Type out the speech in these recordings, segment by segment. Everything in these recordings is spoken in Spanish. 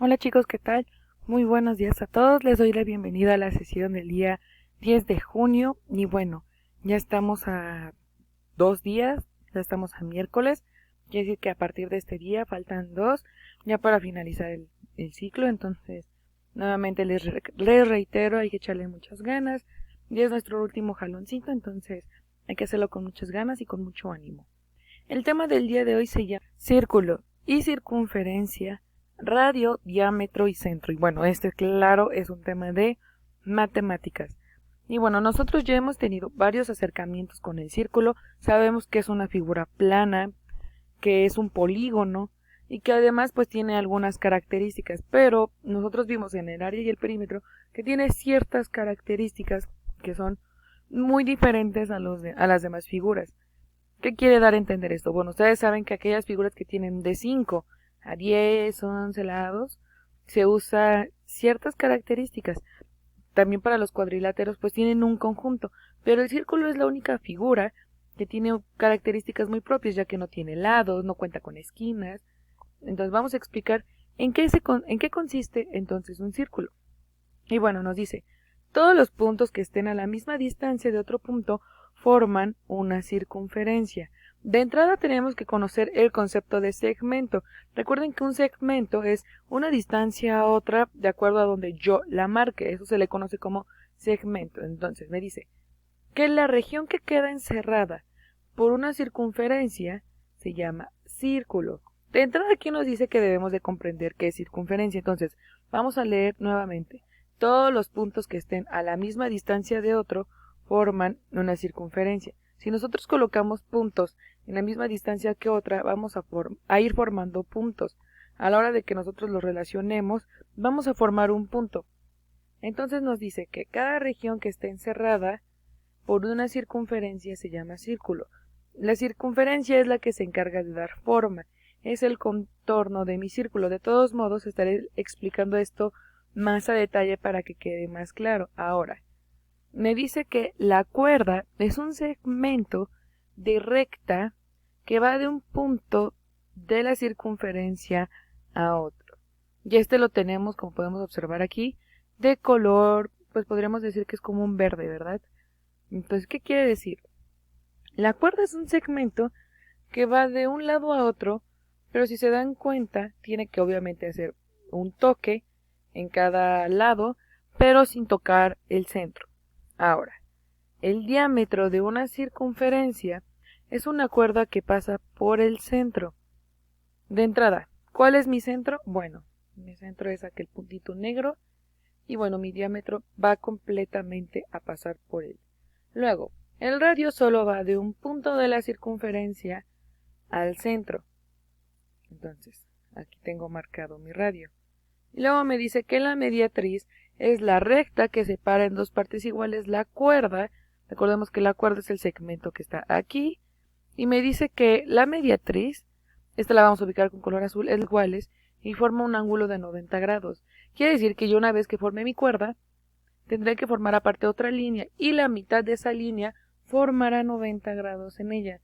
Hola chicos, ¿qué tal? Muy buenos días a todos. Les doy la bienvenida a la sesión del día 10 de junio. Y bueno, ya estamos a 2 días, ya estamos a miércoles. Quiere decir que a partir de este día faltan 2 ya para finalizar el ciclo. Entonces, nuevamente les reitero, hay que echarle muchas ganas. Y es nuestro último jaloncito, entonces hay que hacerlo con muchas ganas y con mucho ánimo. El tema del día de hoy se llama círculo y circunferencia, radio, diámetro y centro. Y bueno, este claro es un tema de matemáticas. Y bueno, nosotros ya hemos tenido varios acercamientos con el círculo. Sabemos que es una figura plana, que es un polígono y que además pues tiene algunas características. Pero nosotros vimos en el área y el perímetro que tiene ciertas características que son muy diferentes a las demás figuras. ¿Qué quiere dar a entender esto? Bueno, ustedes saben que aquellas figuras que tienen de 5 a 10 o 11 lados, se usa ciertas características. También para los cuadriláteros, pues tienen un conjunto, pero el círculo es la única figura que tiene características muy propias, ya que no tiene lados, no cuenta con esquinas. Entonces vamos a explicar en qué consiste entonces un círculo. Y bueno, nos dice, todos los puntos que estén a la misma distancia de otro punto forman una circunferencia. De entrada tenemos que conocer el concepto de segmento. Recuerden que un segmento es una distancia a otra de acuerdo a donde yo la marque. Eso se le conoce como segmento. Entonces me dice que la región que queda encerrada por una circunferencia se llama círculo. De entrada aquí nos dice que debemos de comprender qué es circunferencia. Entonces vamos a leer nuevamente. Todos los puntos que estén a la misma distancia de otro forman una circunferencia. Si nosotros colocamos puntos en la misma distancia que otra, vamos a ir formando puntos. A la hora de que nosotros los relacionemos, vamos a formar un punto. Entonces nos dice que cada región que esté encerrada por una circunferencia se llama círculo. La circunferencia es la que se encarga de dar forma. Es el contorno de mi círculo. De todos modos, estaré explicando esto más a detalle para que quede más claro. Ahora, me dice que la cuerda es un segmento de recta que va de un punto de la circunferencia a otro. Y este lo tenemos, como podemos observar aquí, de color, pues podríamos decir que es como un verde, ¿verdad? Entonces, ¿qué quiere decir? La cuerda es un segmento que va de un lado a otro, pero si se dan cuenta, tiene que obviamente hacer un toque en cada lado, pero sin tocar el centro. Ahora, el diámetro de una circunferencia es una cuerda que pasa por el centro. De entrada, ¿cuál es mi centro? Bueno, mi centro es aquel puntito negro y bueno, mi diámetro va completamente a pasar por él. Luego, el radio solo va de un punto de la circunferencia al centro. Entonces, aquí tengo marcado mi radio. Y luego me dice que la mediatriz es la recta que separa en dos partes iguales la cuerda. Recordemos que la cuerda es el segmento que está aquí. Y me dice que la mediatriz, esta la vamos a ubicar con color azul, es iguales y forma un ángulo de 90 grados. Quiere decir que yo una vez que forme mi cuerda, tendré que formar aparte otra línea y la mitad de esa línea formará 90 grados en ella.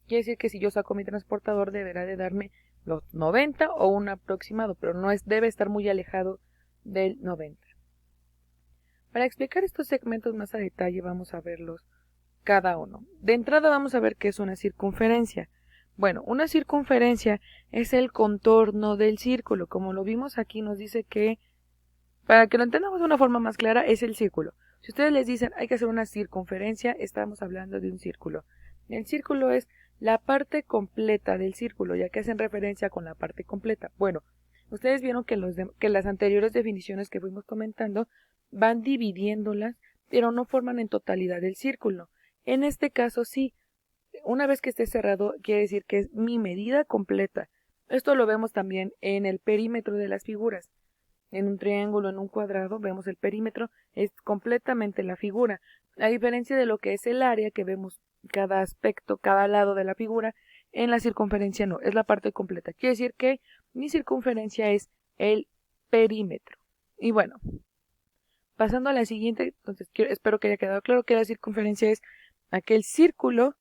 Quiere decir que si yo saco mi transportador deberá de darme los 90 o un aproximado, pero debe estar muy alejado del 90. Para explicar estos segmentos más a detalle vamos a verlos cada uno. De entrada vamos a ver qué es una circunferencia. Bueno, una circunferencia es el contorno del círculo. Como lo vimos aquí nos dice que, para que lo entendamos de una forma más clara, es el círculo. Si ustedes les dicen hay que hacer una circunferencia, estamos hablando de un círculo. El círculo es la parte completa del círculo, ya que hacen referencia con la parte completa. Bueno, ustedes vieron que las anteriores definiciones que fuimos comentando van dividiéndolas, pero no forman en totalidad el círculo. En este caso sí, una vez que esté cerrado quiere decir que es mi medida completa. Esto lo vemos también en el perímetro de las figuras. En un triángulo, en un cuadrado, vemos el perímetro, es completamente la figura. A diferencia de lo que es el área, que vemos cada aspecto, cada lado de la figura, en la circunferencia no, es la parte completa. Quiere decir que mi circunferencia es el perímetro. Y bueno, pasando a la siguiente, entonces espero que haya quedado claro que la circunferencia es aquel círculo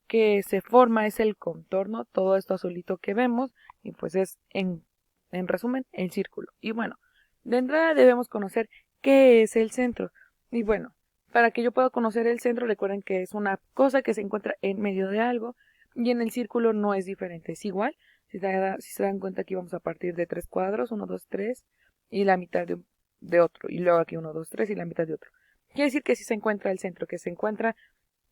que se forma, es el contorno, todo esto azulito que vemos, y pues es en en resumen, el círculo. Y bueno, de entrada debemos conocer qué es el centro. Y bueno, para que yo pueda conocer el centro, recuerden que es una cosa que se encuentra en medio de algo, y en el círculo no es diferente, es igual. Si se dan cuenta, aquí vamos a partir de 3 cuadros, 1, 2, 3, y la mitad de otro, y luego aquí 1, 2, 3 y la mitad de otro. Quiere decir que sí se encuentra el centro, que se encuentra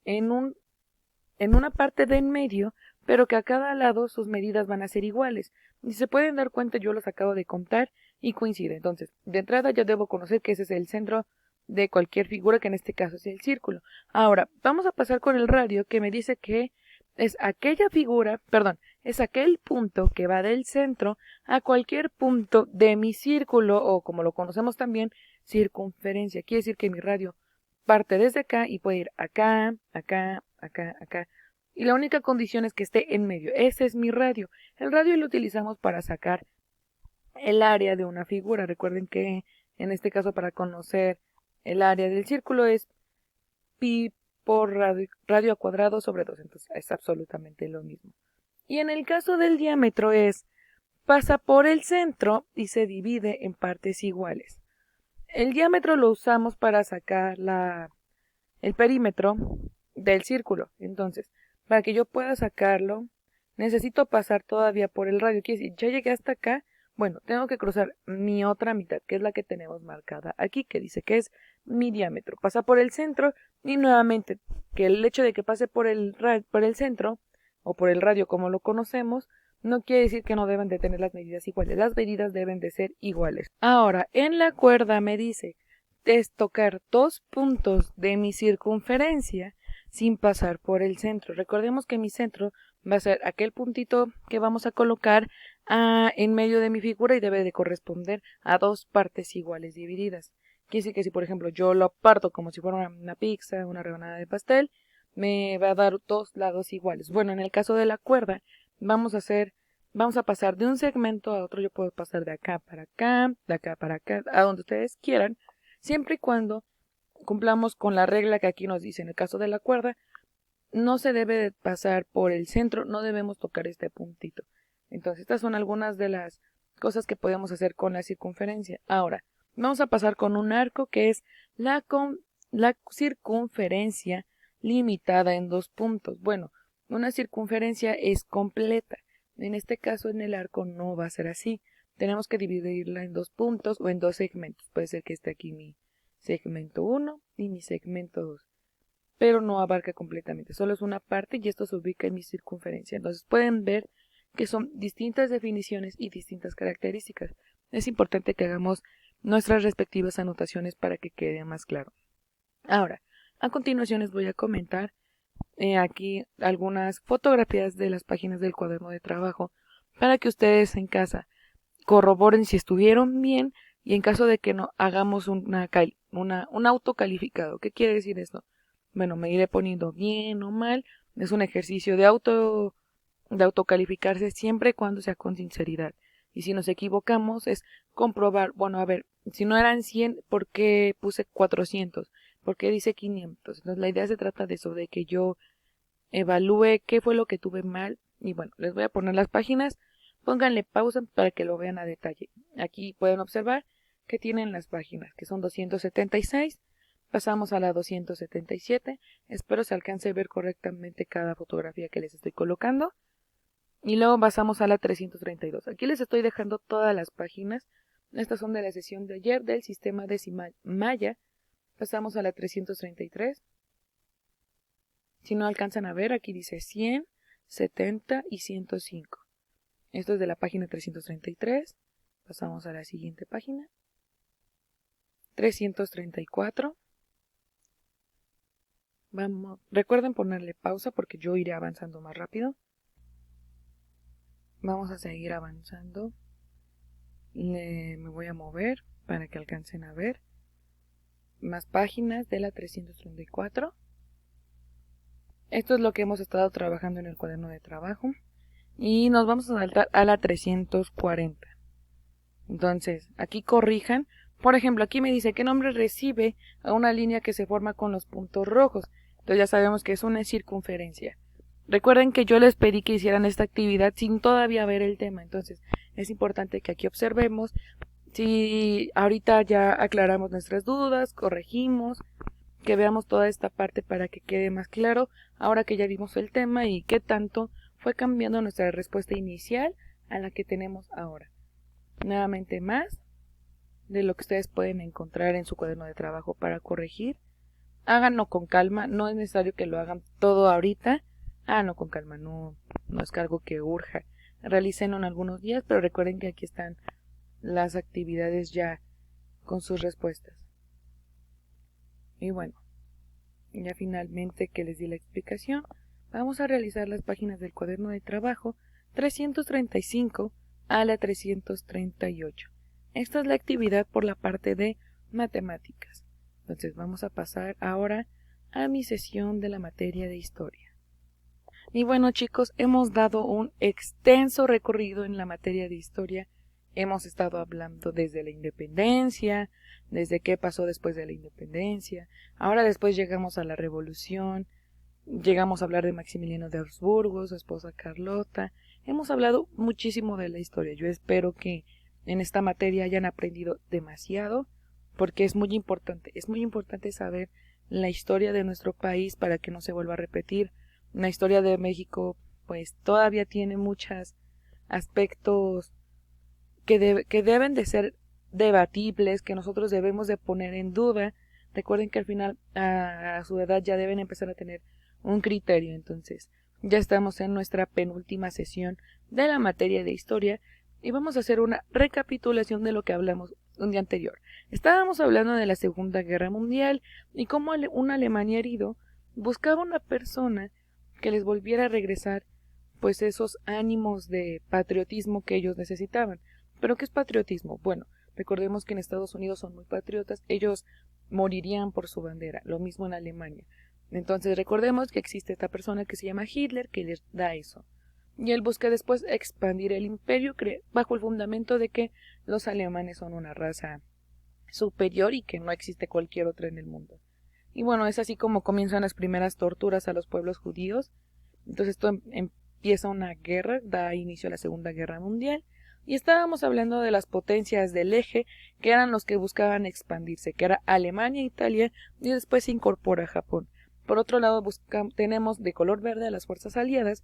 en una parte de en medio, pero que a cada lado sus medidas van a ser iguales. Y se pueden dar cuenta, yo los acabo de contar y coincide. Entonces, de entrada ya debo conocer que ese es el centro de cualquier figura, que en este caso es el círculo. Ahora, vamos a pasar con el radio, que me dice que es aquella figura, perdón, es aquel punto que va del centro a cualquier punto de mi círculo, o como lo conocemos también, circunferencia. Quiere decir que mi radio parte desde acá y puede ir acá, acá, acá, acá. Y la única condición es que esté en medio. Ese es mi radio. El radio lo utilizamos para sacar el área de una figura. Recuerden que en este caso, para conocer el área del círculo, es pi por radio a cuadrado sobre 2. Entonces es absolutamente lo mismo. Y en el caso del diámetro pasa por el centro y se divide en partes iguales. El diámetro lo usamos para sacar el perímetro del círculo. Entonces, para que yo pueda sacarlo, necesito pasar todavía por el radio. Quiere decir, ya llegué hasta acá. Bueno, tengo que cruzar mi otra mitad, que es la que tenemos marcada aquí, que dice que es mi diámetro. Pasa por el centro y nuevamente, que el hecho de que pase por el centro, o por el radio como lo conocemos, no quiere decir que no deben de tener las medidas iguales. Las medidas deben de ser iguales. Ahora, en la cuerda me dice, es tocar 2 puntos de mi circunferencia sin pasar por el centro. Recordemos que mi centro va a ser aquel puntito que vamos a colocar en medio de mi figura y debe de corresponder a 2 partes iguales divididas. Quiere decir que si, por ejemplo, yo lo parto como si fuera una pizza, una rebanada de pastel, me va a dar 2 lados iguales. Bueno, en el caso de la cuerda, vamos a pasar de un segmento a otro. Yo puedo pasar de acá para acá, de acá para acá, a donde ustedes quieran, siempre y cuando cumplamos con la regla que aquí nos dice. En el caso de la cuerda, no se debe de pasar por el centro, no debemos tocar este puntito. Entonces, estas son algunas de las cosas que podemos hacer con la circunferencia. Ahora, vamos a pasar con un arco, que es la circunferencia limitada en 2 puntos. Bueno, una circunferencia es completa. En este caso, en el arco no va a ser así. Tenemos que dividirla en 2 puntos o en 2 segmentos. Puede ser que esté aquí mi segmento 1 y mi segmento 2. Pero no abarca completamente. Solo es una parte y esto se ubica en mi circunferencia. Entonces pueden ver que son distintas definiciones y distintas características. Es importante que hagamos nuestras respectivas anotaciones para que quede más claro. Ahora, a continuación les voy a comentar aquí algunas fotografías de las páginas del cuaderno de trabajo para que ustedes en casa corroboren si estuvieron bien y en caso de que no, hagamos un autocalificado. ¿Qué quiere decir esto? Bueno, me iré poniendo bien o mal. Es un ejercicio de autocalificarse siempre y cuando sea con sinceridad. Y si nos equivocamos es comprobar, bueno, a ver, si no eran 100, ¿por qué puse 400? ¿Por qué dice 500? Entonces la idea se trata de eso, de que yo evalúe qué fue lo que tuve mal. Y bueno, les voy a poner las páginas. Pónganle pausa para que lo vean a detalle. Aquí pueden observar que tienen las páginas, que son 276. Pasamos a la 277. Espero se alcance a ver correctamente cada fotografía que les estoy colocando. Y luego pasamos a la 332. Aquí les estoy dejando todas las páginas. Estas son de la sesión de ayer del sistema decimal maya. Pasamos a la 333. Si no alcanzan a ver, aquí dice 100, 70 y 105. Esto es de la página 333. Pasamos a la siguiente página. 334. Recuerden ponerle pausa porque yo iré avanzando más rápido. Vamos a seguir avanzando. Me voy a mover para que alcancen a ver más páginas de la 334. Esto es lo que hemos estado trabajando en el cuaderno de trabajo. Y nos vamos a saltar a la 340. Entonces, aquí corrijan. Por ejemplo, aquí me dice qué nombre recibe a una línea que se forma con los puntos rojos. Entonces ya sabemos que es una circunferencia. Recuerden que yo les pedí que hicieran esta actividad sin todavía ver el tema. Entonces, Es importante que aquí observemos si ahorita ya aclaramos nuestras dudas, corregimos, que veamos toda esta parte para que quede más claro ahora que ya vimos el tema y qué tanto fue cambiando nuestra respuesta inicial a la que tenemos ahora. Nuevamente más de lo que ustedes pueden encontrar en su cuaderno de trabajo para corregir. Háganlo con calma, no es necesario que lo hagan todo ahorita. No, con calma, no es algo que urja. Realícenlo en algunos días, pero recuerden que aquí están las actividades ya con sus respuestas. Y bueno, ya finalmente que les di la explicación, vamos a realizar las páginas del cuaderno de trabajo 335 a la 338. Esta es la actividad por la parte de matemáticas. Entonces vamos a pasar ahora a mi sesión de la materia de historia. Y bueno, chicos, hemos dado un extenso recorrido en la materia de historia. Hemos estado hablando desde la independencia, desde qué pasó después de la independencia. Ahora después llegamos a la revolución, llegamos a hablar de Maximiliano de Habsburgo, su esposa Carlota. Hemos hablado muchísimo de la historia. Yo espero que en esta materia hayan aprendido demasiado, porque es muy importante saber la historia de nuestro país para que no se vuelva a repetir. La historia de México pues todavía tiene muchos aspectos que deben de ser debatibles, que nosotros debemos de poner en duda. Recuerden que al final a su edad ya deben empezar a tener un criterio. Entonces ya estamos en nuestra penúltima sesión de la materia de historia y vamos a hacer una recapitulación de lo que hablamos un día anterior. Estábamos hablando de la Segunda Guerra Mundial y cómo un alemán herido buscaba una persona que les volviera a regresar pues esos ánimos de patriotismo que ellos necesitaban. ¿Pero qué es patriotismo? Bueno, recordemos que en Estados Unidos son muy patriotas, ellos morirían por su bandera, lo mismo en Alemania. Entonces recordemos que existe esta persona que se llama Hitler que les da eso. Y él busca después expandir el imperio bajo el fundamento de que los alemanes son una raza superior y que no existe cualquier otra en el mundo. Y bueno, es así como comienzan las primeras torturas a los pueblos judíos. Entonces esto empieza una guerra, da inicio a la Segunda Guerra Mundial. Y estábamos hablando de las potencias del eje, que eran los que buscaban expandirse, que era Alemania, Italia, y después se incorpora Japón. Por otro lado, tenemos de color verde a las fuerzas aliadas,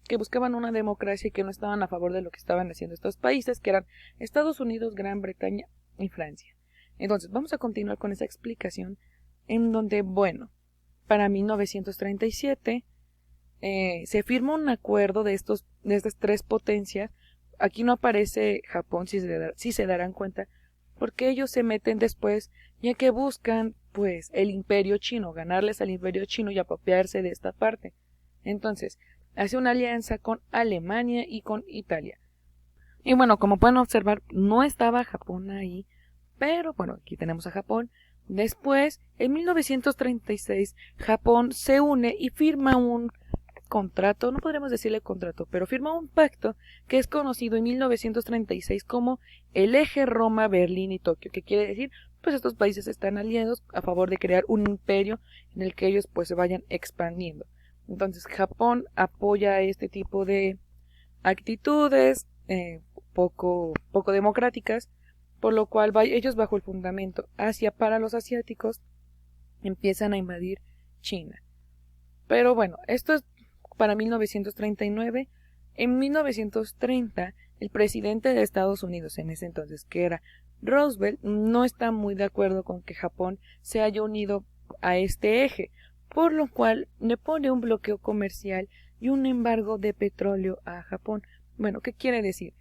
que buscaban una democracia y que no estaban a favor de lo que estaban haciendo estos países, que eran Estados Unidos, Gran Bretaña y Francia. Entonces, vamos a continuar con esa explicación, en donde, bueno, para 1937 se firma un acuerdo de estas tres potencias. Aquí no aparece Japón, si se darán cuenta, porque ellos se meten después, ya que buscan, pues, el imperio chino, ganarles al imperio chino y apropiarse de esta parte. Entonces, hace una alianza con Alemania y con Italia. Y bueno, como pueden observar, no estaba Japón ahí, pero bueno, aquí tenemos a Japón. Después, en 1936, Japón se une y firma un contrato, no podríamos decirle contrato, pero firma un pacto que es conocido en 1936 como el eje Roma, Berlín y Tokio, que quiere decir, pues estos países están aliados a favor de crear un imperio en el que ellos pues se vayan expandiendo. Entonces Japón apoya este tipo de actitudes poco democráticas, por lo cual ellos bajo el fundamento Asia para los asiáticos empiezan a invadir China. Pero bueno, esto es para 1939. En 1930, el presidente de Estados Unidos en ese entonces, que era Roosevelt, no está muy de acuerdo con que Japón se haya unido a este eje, por lo cual le pone un bloqueo comercial y un embargo de petróleo a Japón. Bueno, ¿qué quiere decir?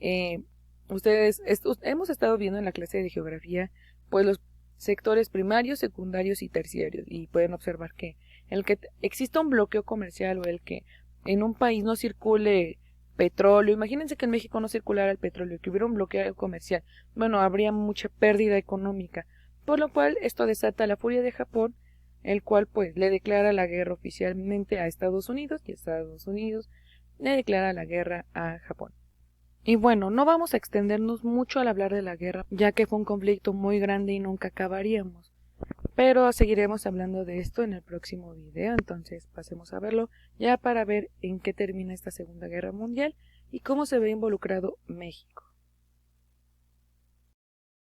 Hemos estado viendo en la clase de geografía pues los sectores primarios, secundarios y terciarios, y pueden observar que el que exista un bloqueo comercial o el que en un país no circule petróleo, imagínense que en México no circulara el petróleo, que hubiera un bloqueo comercial, bueno, habría mucha pérdida económica, por lo cual esto desata la furia de Japón, el cual pues le declara la guerra oficialmente a Estados Unidos y Estados Unidos le declara la guerra a Japón. Y bueno, no vamos a extendernos mucho al hablar de la guerra, ya que fue un conflicto muy grande y nunca acabaríamos. Pero seguiremos hablando de esto en el próximo video, entonces pasemos a verlo ya para ver en qué termina esta Segunda Guerra Mundial y cómo se ve involucrado México.